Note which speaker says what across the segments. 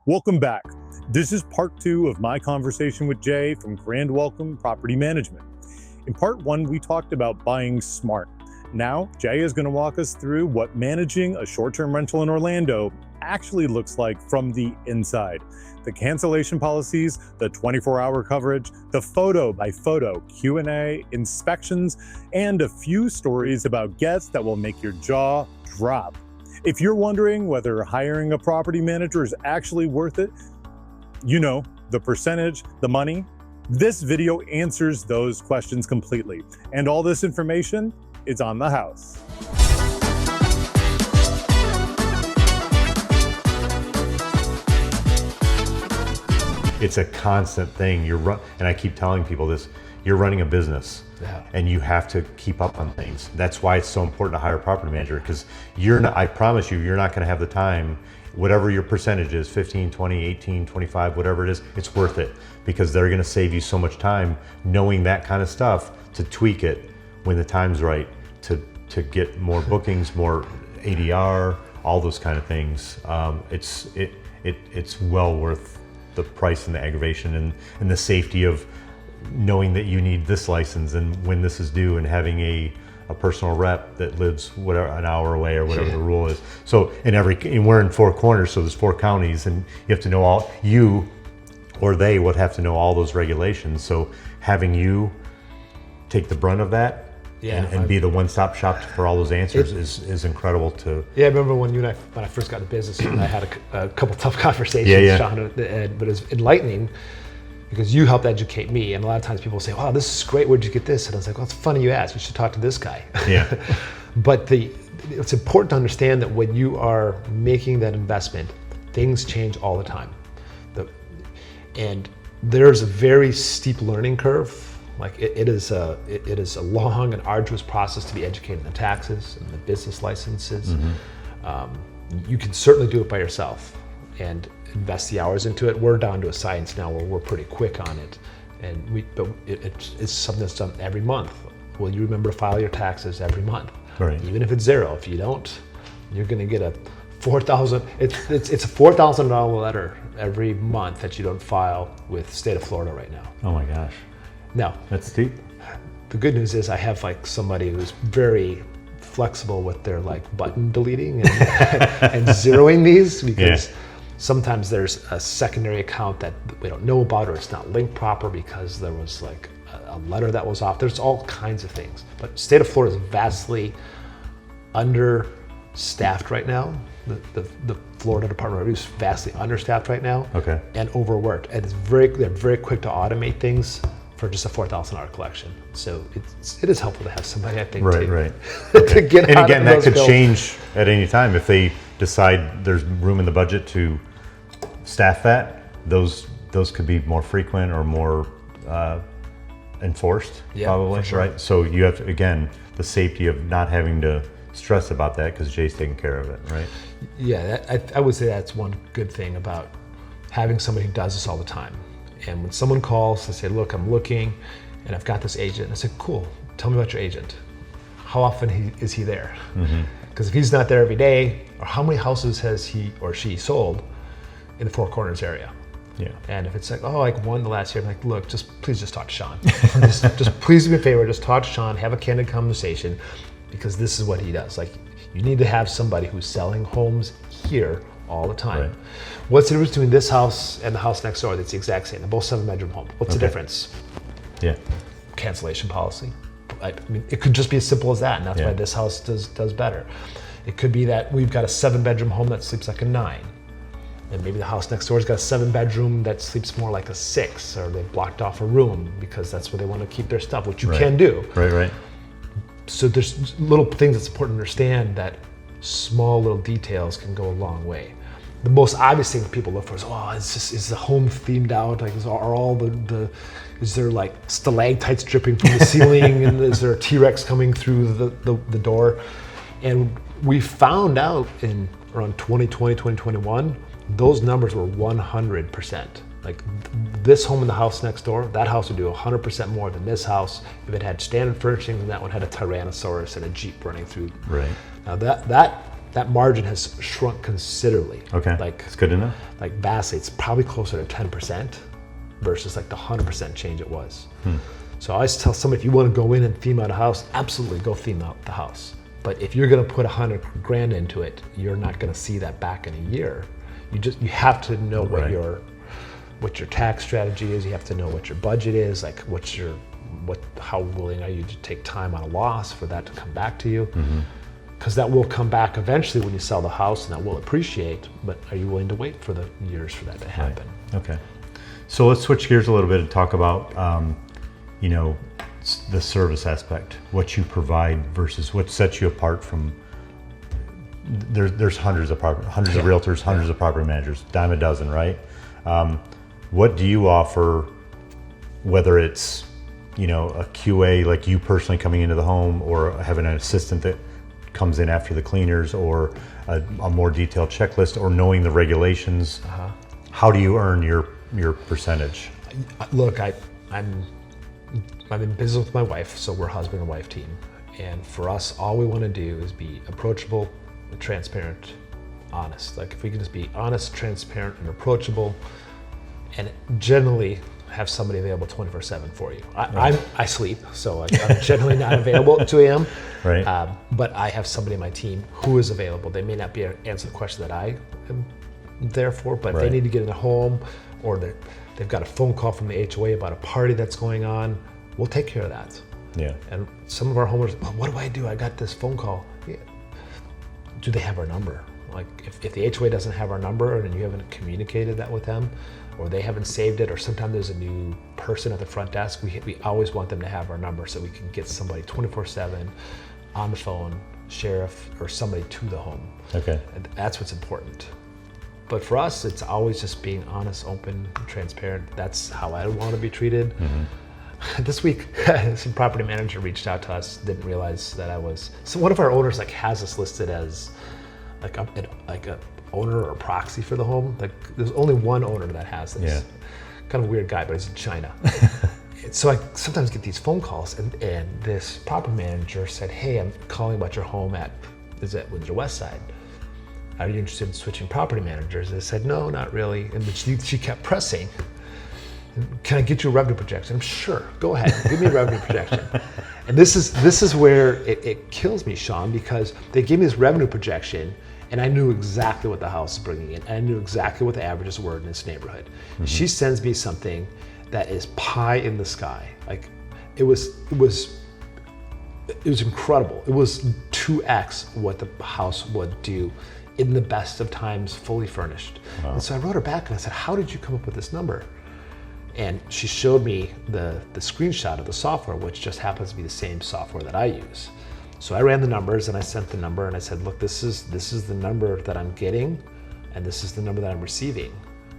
Speaker 1: Welcome back. This is part 2 of my conversation with Jay from Grand Welcome Property Management. In part 1, we talked about buying smart. Now, Jay is going to walk us through what managing a short-term rental in Orlando actually looks like from the inside. The cancellation policies, the 24-hour coverage, the photo-by-photo Q&A, inspections, and a few stories about guests that will make your jaw drop. If you're wondering whether hiring a property manager is actually worth it, you know, the percentage, the money, this video answers those questions completely. And all this information is on the house. It's a constant thing. And I keep telling people this, you're running a business. Yeah. And you have to keep up on things. That's why it's so important to hire a property manager, because I promise you, you're not going to have the time, whatever your percentage is, 15, 20, 18, 25, whatever it is, it's worth it, because they're going to save you so much time knowing that kind of stuff to tweak it when the time's right, to get more bookings, more ADR, all those kind of things. It's well worth the price and the aggravation and the safety of knowing that you need this license and when this is due, and having a personal rep that lives an hour away or whatever the rule is. So and we're in 4 corners, so there's 4 counties, and you have to know they would have to know all those regulations. So having you take the brunt of that and be the one-stop shop for all those answers is incredible to.
Speaker 2: Yeah, I remember when I first got into business, I had a couple tough conversations, Shawn, but it was enlightening, because you helped educate me. And a lot of times people say, wow, this is great, where'd you get this? And I was like, well, it's funny you asked, you should talk to this guy.
Speaker 1: Yeah.
Speaker 2: But it's important to understand that when you are making that investment, things change all the time. And there's a very steep learning curve. Like it is a long and arduous process to be educated in the taxes and the business licenses. Mm-hmm. You can certainly do it by yourself and invest the hours into it. We're down to a science now where we're pretty quick on it, but it's something that's done every month. Will you remember to file your taxes every month?
Speaker 1: Right.
Speaker 2: Even if it's 0, if you don't, you're going to get a $4,000. It's a $4,000 letter every month that you don't file with state of Florida right now.
Speaker 1: Oh my gosh.
Speaker 2: Now
Speaker 1: that's steep.
Speaker 2: The good news is I have somebody who's very flexible with their button deleting and zeroing these, because sometimes there's a secondary account that we don't know about, or it's not linked proper because there was a letter that was off. There's all kinds of things. But state of Florida is vastly understaffed right now. The Florida Department of Revenue is vastly understaffed right now. Okay. And overworked. And they're very quick to automate things for just a $4,000 collection. So it is helpful to have somebody, I think,
Speaker 1: right.
Speaker 2: to get
Speaker 1: and
Speaker 2: out
Speaker 1: again,
Speaker 2: of
Speaker 1: that
Speaker 2: those
Speaker 1: could
Speaker 2: bills.
Speaker 1: change at any time if they decide there's room in the budget to staff that. Those could be more frequent or more enforced, probably, sure. Right? So you have to, again, the safety of not having to stress about that because Jay's taking care of it, right?
Speaker 2: Yeah, I would say that's one good thing about having somebody who does this all the time. And when someone calls, they say, look, I'm looking and I've got this agent. And I said, cool, tell me about your agent. How often is he there? Because if he's not there every day, or how many houses has he or she sold in the 4 Corners area? Yeah. And if it's one the last year, I'm like, look, please talk to Shawn. just please do me a favor, just talk to Shawn, have a candid conversation, because this is what he does. You need to have somebody who's selling homes here all the time. Right. What's the difference between this house and the house next door? That's the exact same. They're both 7-bedroom homes. What's the difference? Yeah. Cancellation policy. I mean, it could just be as simple as that, and that's why this house does better. It could be that we've got a 7-bedroom home that sleeps like a 9. And maybe the house next door's got a 7-bedroom that sleeps more like a 6, or they've blocked off a room because that's where they want to keep their stuff, which you can do. Right. So there's little things that's important to understand, that small little details can go a long way. The most obvious thing people look for is, is the home themed out? Is there stalactites dripping from the ceiling, and is there a T-Rex coming through the door? And we found out in around 2020, 2021, those numbers were 100%. This home in the house next door, that house would do 100% more than this house if it had standard furnishings, and that one had a Tyrannosaurus and a Jeep running through. Right. Now that that margin has shrunk considerably.
Speaker 1: Okay,
Speaker 2: Like
Speaker 1: it's good to know.
Speaker 2: Like vastly, it's probably closer to 10% versus like the 100% change it was. So I always tell somebody, if you want to go in and theme out a house, absolutely go theme out the house. But if you're going to put 100 grand into it, you're not going to see that back in a year. You have to know what your tax strategy is. You have to know what your budget is, like how willing are you to take time on a loss for that to come back to you? Because that will come back eventually when you sell the house, and that will appreciate. But are you willing to wait for the years for that to happen?
Speaker 1: Right. Okay. So let's switch gears a little bit and talk about, the service aspect, what you provide versus what sets you apart from. There's hundreds of realtors, hundreds of property managers, dime a dozen, right? What do you offer? Whether it's a QA like you personally coming into the home, or having an assistant that comes in after the cleaners, or a more detailed checklist, or knowing the regulations. How do you earn your percentage?
Speaker 2: Look, I'm in business with my wife, so we're husband and wife team. And for us, all we want to do is be approachable, transparent, honest. Like if we can just be honest, transparent, and approachable, and generally have somebody available 24/7 for you. I sleep, so I'm generally not available at 2 a.m.
Speaker 1: Right.
Speaker 2: But I have somebody on my team who is available. They may not be able to answer the question that I am there for, but they need to get in the home, or they've got a phone call from the HOA about a party that's going on. We'll take care of that.
Speaker 1: Yeah.
Speaker 2: And some of our homeowners, well, what do I do? I got this phone call. Yeah. Do they have our number? Like if the HOA doesn't have our number and you haven't communicated that with them, or they haven't saved it, or sometimes there's a new person at the front desk, we always want them to have our number so we can get somebody 24/7 on the phone, sheriff or somebody to the home.
Speaker 1: Okay. And
Speaker 2: that's what's important. But for us, it's always just being honest, open, transparent. That's how I want to be treated. This week, some property manager reached out to us, didn't realize that so one of our owners has us listed as like a owner or proxy for the home. Like there's only one owner that has this.
Speaker 1: Yeah.
Speaker 2: Kind of a weird guy, but he's in China. So I sometimes get these phone calls, and this property manager said, "Hey, I'm calling about your home at Windsor West Side. Are you interested in switching property managers?" I said, "No, not really." And then she kept pressing. "Can I get you a revenue projection?" I'm sure. Go ahead, give me a revenue projection. And this is where it kills me, Shawn, because they gave me this revenue projection, and I knew exactly what the house is bringing in. I knew exactly what the averages were in this neighborhood. She sends me something that is pie in the sky. Like it was incredible. It was 2x what the house would do in the best of times, fully furnished. Wow. And so I wrote her back and I said, "How did you come up with this number?" And she showed me the screenshot of the software, which just happens to be the same software that I use. So I ran the numbers and I sent the number and I said, "Look, this is the number that I'm getting, and this is the number that I'm receiving.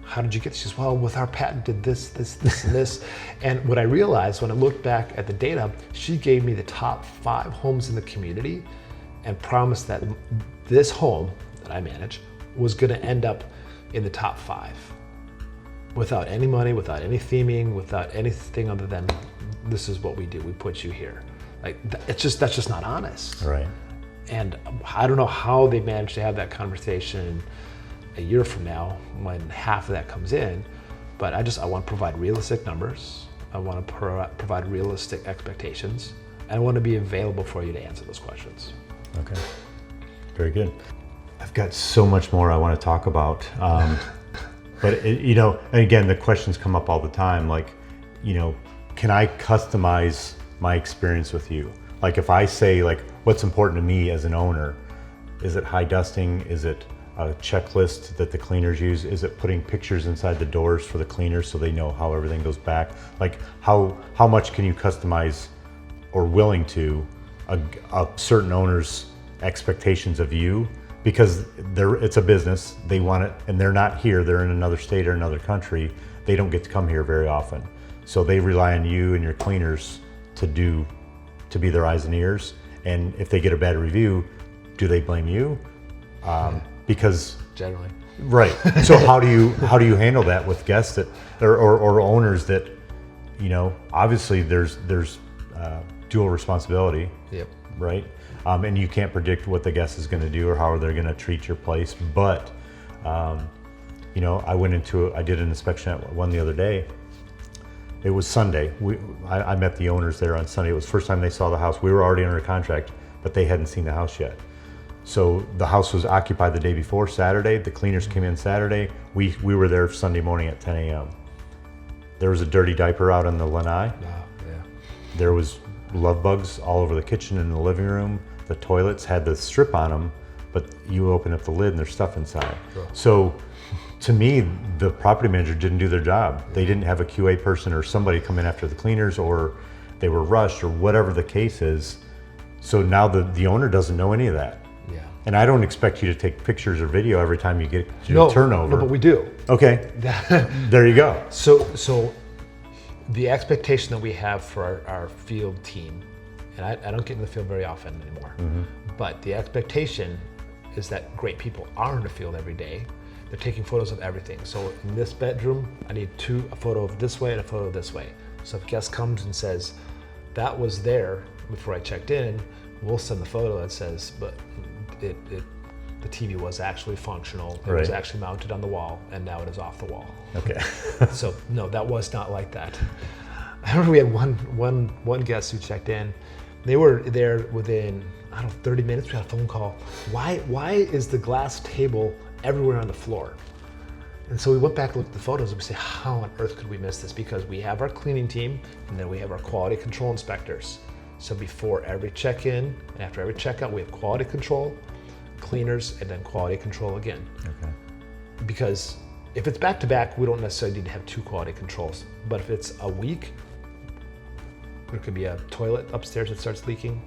Speaker 2: How did you get?" She says, "Well, with our patented this, and this." And what I realized when I looked back at the data, she gave me the top 5 homes in the community and promised that this home that I manage was going to end up in the top 5. Without any money, without any theming, without anything other than this is what we do. We put you here. Like that's just not honest.
Speaker 1: Right.
Speaker 2: And I don't know how they managed to have that conversation a year from now when half of that comes in. But I want to provide realistic numbers. I want to provide realistic expectations. And I want to be available for you to answer those questions.
Speaker 1: Okay. Very good. I've got so much more I want to talk about. But and again, the questions come up all the time. Like, can I customize my experience with you? Like, if I say, like, what's important to me as an owner, is it high dusting? Is it a checklist that the cleaners use? Is it putting pictures inside the doors for the cleaners so they know how everything goes back? Like, how much can you customize or willing to a certain owner's expectations of you? Because it's a business, they want it, and they're not here, they're in another state or another country. They don't get to come here very often. So they rely on you and your cleaners to be their eyes and ears. And if they get a bad review, do they blame you? Because
Speaker 2: generally.
Speaker 1: Right. So how do you handle that with guests that or owners that, obviously there's dual responsibility.
Speaker 2: Yep.
Speaker 1: Right. And you can't predict what the guest is going to do or how they're going to treat your place. But, you know, I did an inspection at one the other day. It was Sunday. I met the owners there on Sunday. It was the first time they saw the house. We were already under contract, but they hadn't seen the house yet. So the house was occupied the day before, Saturday. The cleaners came in Saturday. We were there Sunday morning at 10 a.m. There was a dirty diaper out on the lanai. There was love bugs all over the kitchen and the living room. The toilets had the strip on them, but you open up the lid and there's stuff inside.
Speaker 2: Sure.
Speaker 1: So to me, the property manager didn't do their job. They didn't have a QA person or somebody come in after the cleaners, or they were rushed, or whatever the case is. So now the owner doesn't know any of that.
Speaker 2: Yeah.
Speaker 1: And I don't expect you to take pictures or video every time you get your turnover.
Speaker 2: No, but we do.
Speaker 1: Okay, there you go.
Speaker 2: So the expectation that we have for our field team, and I don't get in the field very often anymore, but the expectation is that great people are in the field every day. They're taking photos of everything. So in this bedroom, I need a photo of this way and a photo of this way. So if a guest comes and says, that was there before I checked in, we'll send the photo that says, but the TV was actually functional. It was actually mounted on the wall, and now it is off the wall.
Speaker 1: Okay.
Speaker 2: So no, that was not like that. I remember we had one guest who checked in. They were there within, 30 minutes. We got a phone call. Why is the glass table everywhere on the floor? And so we went back and looked at the photos and we said, how on earth could we miss this? Because we have our cleaning team and then we have our quality control inspectors. So before every check-in and after every checkout, we have quality control, cleaners, and then quality control again.
Speaker 1: Okay.
Speaker 2: Because if it's back-to-back, we don't necessarily need to have 2 quality controls. But if it's a week, there could be a toilet upstairs that starts leaking.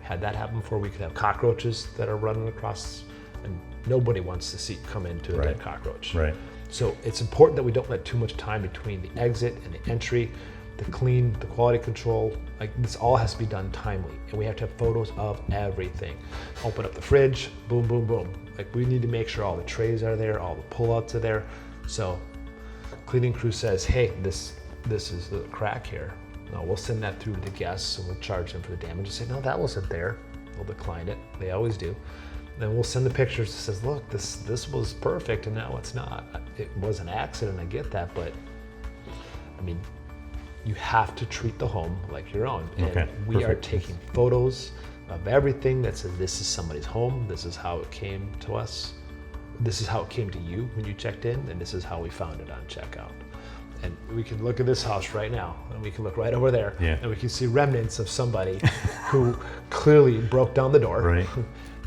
Speaker 2: Had that happen before, we could have cockroaches that are running across, and nobody wants to see come into a dead cockroach.
Speaker 1: Right.
Speaker 2: So it's important that we don't let too much time between the exit and the entry, the clean, the quality control. Like, this all has to be done timely, and we have to have photos of everything. Open up the fridge, boom, boom, boom. Like, we need to make sure all the trays are there, all the pullouts are there. So cleaning crew says, hey, this is the crack here. No, we'll send that through to the guests and we'll charge them for the damage. And say, no, that wasn't there. They'll decline it. They always do. Then we'll send the pictures that says, look, this was perfect and now it's not. It was an accident, I get that, but I mean, you have to treat the home like your own. And we are taking photos of everything that says this is somebody's home, this is how it came to us, this is how it came to you when you checked in, and this is how we found it on checkout. And we can look at this house right now, and we can look right over there, and we can see remnants of somebody who clearly broke down the door.
Speaker 1: Right.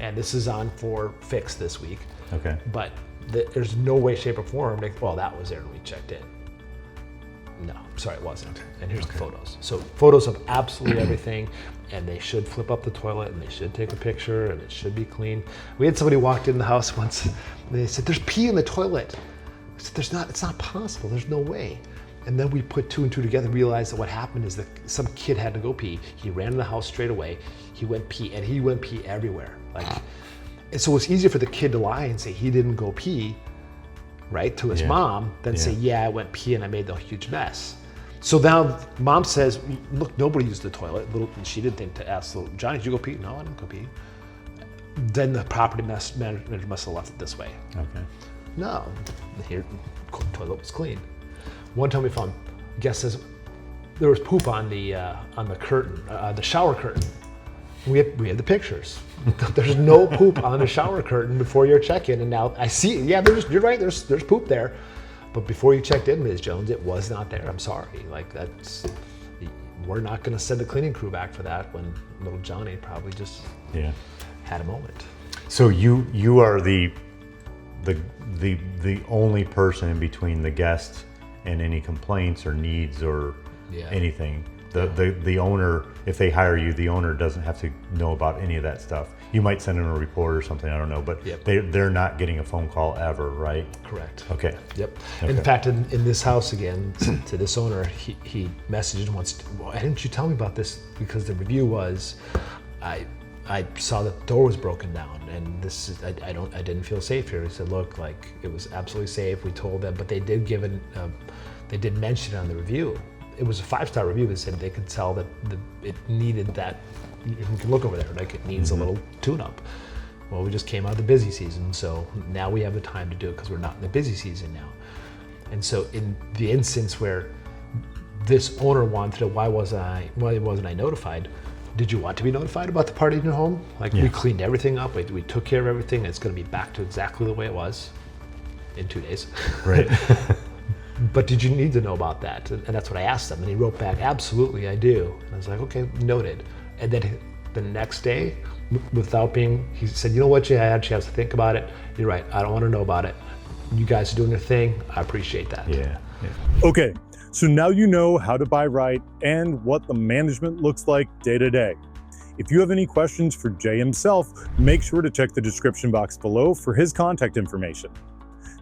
Speaker 2: And this is on for fix this week.
Speaker 1: Okay.
Speaker 2: But there's no way, shape, or form, well, that was there when we checked in. No, sorry, it wasn't. And here's the photos. So photos of absolutely everything, and they should flip up the toilet, and they should take a picture, and it should be clean. We had somebody walked in the house once, and they said, there's pee in the toilet. I said, it's not possible, there's no way. And then we put 2 and 2 together and realized that what happened is that some kid had to go pee. He ran in the house straight away. He went pee, and he went pee everywhere. And so it's easier for the kid to lie and say he didn't go pee, right, to his mom, than say, I went pee and I made the huge mess. So now mom says, look, nobody used the toilet. She didn't think to ask, Johnny, did you go pee? No, I didn't go pee. Then the property manager must have left it this way.
Speaker 1: Okay.
Speaker 2: No, here, toilet was clean. One time we found, guest says, there was poop on the curtain, the shower curtain. We had the pictures. There's no poop on the shower curtain before your check-in, and now I see, you're right, there's poop there. But before you checked in, Ms. Jones, it was not there. I'm sorry. We're not gonna send the cleaning crew back for that when little Johnny probably just had a moment.
Speaker 1: So you are the only person in between the guest and any complaints or needs or anything. The owner, if they hire you, the owner doesn't have to know about any of that stuff. You might send them a report or something, I don't know, but they're not getting a phone call ever, right?
Speaker 2: Correct.
Speaker 1: Okay.
Speaker 2: Yep.
Speaker 1: Okay.
Speaker 2: In fact, in this house again, to this owner, he messaged once, why didn't you tell me about this? Because the review was, I saw that the door was broken down, and this is, I didn't feel safe here. He said, look, like, it was absolutely safe. We told them, but they did they did mention it on the review. It was a 5-star review. They said they could tell that it needed that you can look over there, like it needs a little tune-up. Well, we just came out of the busy season, so now we have the time to do it because we're not in the busy season now. And so in the instance where this owner wanted to, why wasn't I notified? Did you want to be notified about the party in your home? Like we cleaned everything up, we took care of everything, and it's going to be back to exactly the way it was in 2 days.
Speaker 1: Right.
Speaker 2: But did you need to know about that? And that's what I asked him, and he wrote back, absolutely, I do. And I was like, okay, noted. And then the next day, he said, you know what, you had a chance to think about it. You're right, I don't want to know about it. You guys are doing your thing. I appreciate that.
Speaker 1: Yeah.
Speaker 3: Okay, so now you know how to buy right and what the management looks like day to day. If you have any questions for Jay himself, make sure to check the description box below for his contact information.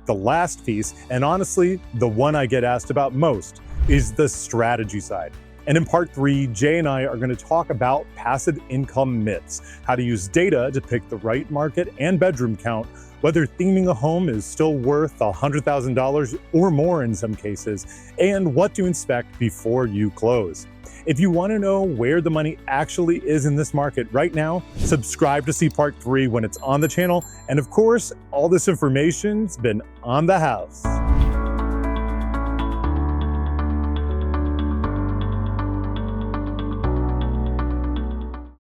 Speaker 3: The last piece, and honestly, the one I get asked about most, is the strategy side. And in part 3, Jay and I are going to talk about passive income myths, how to use data to pick the right market and bedroom count, whether theming a home is still worth $100,000 or more in some cases, and what to inspect before you close. If you want to know where the money actually is in this market right now, subscribe to see part 3 when it's on the channel. And of course, all this information's been on the house.